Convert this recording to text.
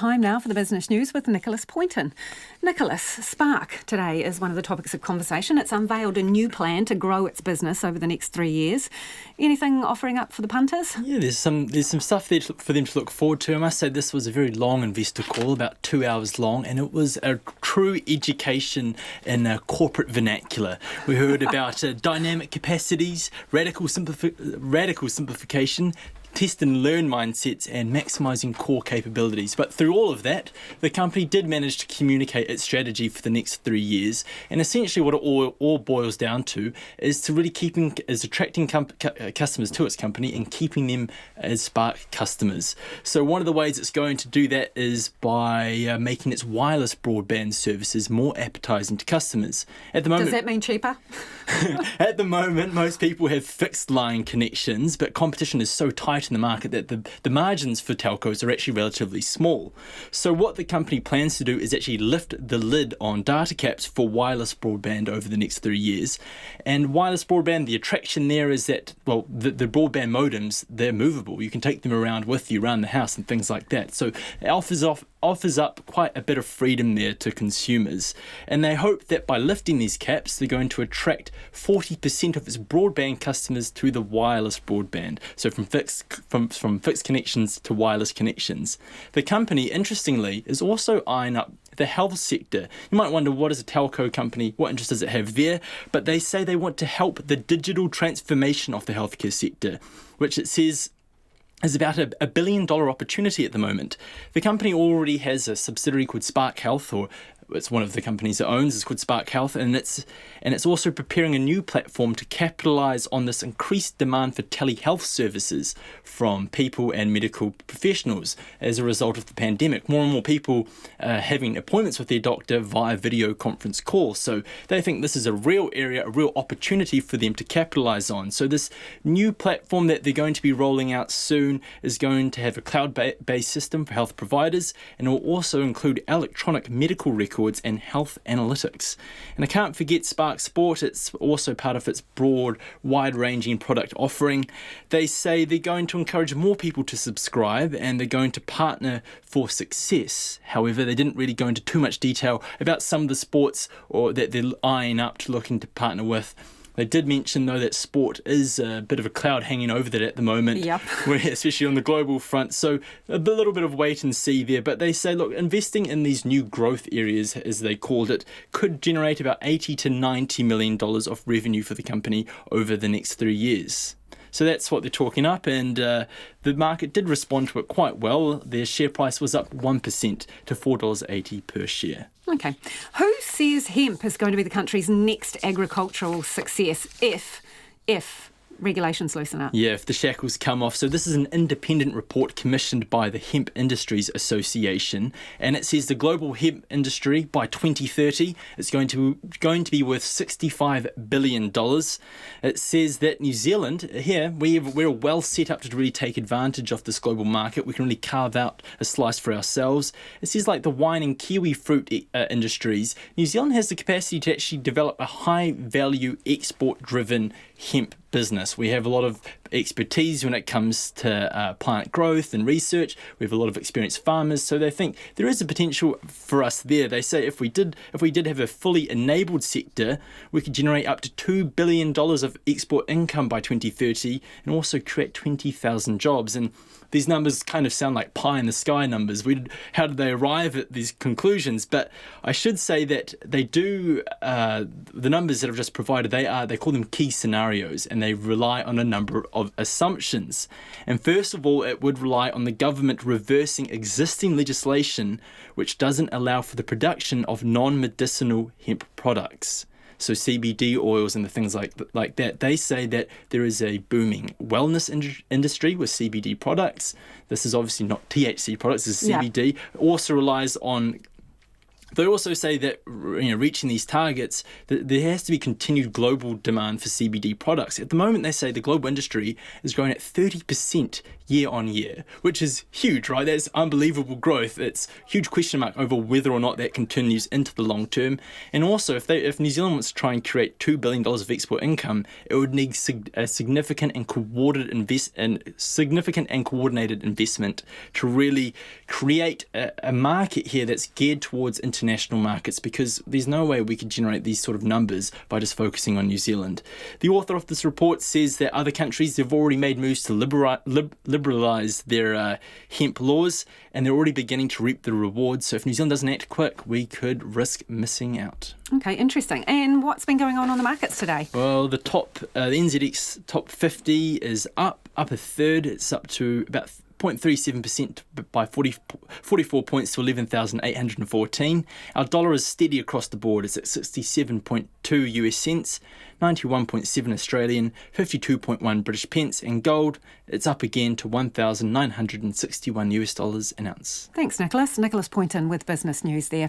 Time now for the business news with Nicholas Poynton. Nicholas, Spark today is one of the topics of conversation. It's unveiled a new plan to grow its business over the next 3 years. Anything offering up for the punters? Yeah, there's some stuff there for them to look forward to. I must say this was a very long investor call, about 2 hours long, and it was a true education in corporate vernacular. We heard about dynamic capacities, radical simplification, test and learn mindsets, and maximising core capabilities. But through all of that, the company did manage to communicate its strategy for the next 3 years. And essentially what it all boils down to is to really attracting customers to its company and keeping them as Spark customers. So one of the ways it's going to do that is by making its wireless broadband services more appetising to customers. At the moment, does that mean cheaper? At the moment, most people have fixed line connections, but competition is so tight in the market that the margins for telcos are actually relatively small. So what the company plans to do is actually lift the lid on data caps for wireless broadband over the next 3 years. And wireless broadband, the attraction there is that, well, the broadband modems, they're movable. You can take them around with you around the house and things like that. So it offers up quite a bit of freedom there to consumers. And they hope that by lifting these caps, they're going to attract 40% of its broadband customers to the wireless broadband. So from fixed connections to wireless connections. The company, interestingly, is also eyeing up the health sector. You might wonder, what is a telco company? What interest does it have there? But they say they want to help the digital transformation of the healthcare sector, which it says is about a $1 billion opportunity at the moment. The company already has a subsidiary called Spark Health, or it's one of the companies it owns. It's called Spark Health, and it's also preparing a new platform to capitalise on this increased demand for telehealth services from people and medical professionals as a result of the pandemic. More and more people having appointments with their doctor via video conference call. So they think this is a real area, a real opportunity for them to capitalise on. So this new platform that they're going to be rolling out soon is going to have a cloud-based system for health providers, and it will also include electronic medical records and health analytics. And I can't forget Spark Sport. It's also part of its broad, wide-ranging product offering. They say they're going to encourage more people to subscribe, and they're going to partner for success. However, they didn't really go into too much detail about some of the sports or that they're eyeing up to looking to partner with. They did mention, though, that sport is a bit of a cloud hanging over that at the moment, Yep. Especially on the global front. So a little bit of wait and see there. But they say, look, investing in these new growth areas, as they called it, could generate about $80 to $90 million of revenue for the company over the next 3 years. So that's what they're talking up, and the market did respond to it quite well. Their share price was up 1% to $4.80 per share. Okay. Who says hemp is going to be the country's next agricultural success if regulations loosen up? Yeah, if the shackles come off. So this is an independent report commissioned by the Hemp Industries Association, and it says the global hemp industry by 2030 is going to be worth $65 billion. It says that New Zealand, here, we're well set up to really take advantage of this global market. We can really carve out a slice for ourselves. It says like the wine and kiwi fruit industries, New Zealand has the capacity to actually develop a high-value, export-driven hemp business. We have a lot of expertise when it comes to plant growth and research. We have a lot of experienced farmers, so they think there is a potential for us there. They say if we did have a fully enabled sector, we could generate up to $2 billion of export income by 2030 and also create 20,000 jobs. And these numbers kind of sound like pie in the sky numbers. How did they arrive at these conclusions? But I should say that they do, the numbers that I've just provided, they call them key scenarios, and they rely on a number of assumptions. And first of all, it would rely on the government reversing existing legislation which doesn't allow for the production of non-medicinal hemp products. So CBD oils and the things like that. They say that there is a booming wellness industry with CBD products. This is obviously not THC products, this is CBD. It also relies on... They also say that reaching these targets, that there has to be continued global demand for CBD products. At the moment, they say the global industry is growing at 30% year on year, which is huge, right? That's unbelievable growth. It's huge question mark over whether or not that continues into the long term. And also, if New Zealand wants to try and create $2 billion of export income, it would need a significant and coordinated investment to really create a market here that's geared towards international markets, because there's no way we could generate these sort of numbers by just focusing on New Zealand. The author of this report says that other countries have already made moves to liberalise their hemp laws, and they're already beginning to reap the rewards. So if New Zealand doesn't act quick, we could risk missing out. Okay, interesting. And what's been going on the markets today? Well, the NZX top 50 is up a third. It's up to about 0.37% by 44 points to 11,814. Our dollar is steady across the board. It's at 67.2 US cents, 91.7 Australian, 52.1 British pence, and gold, it's up again to $1,961 US an ounce. Thanks, Nicholas. Nicholas Poynton with Business News there.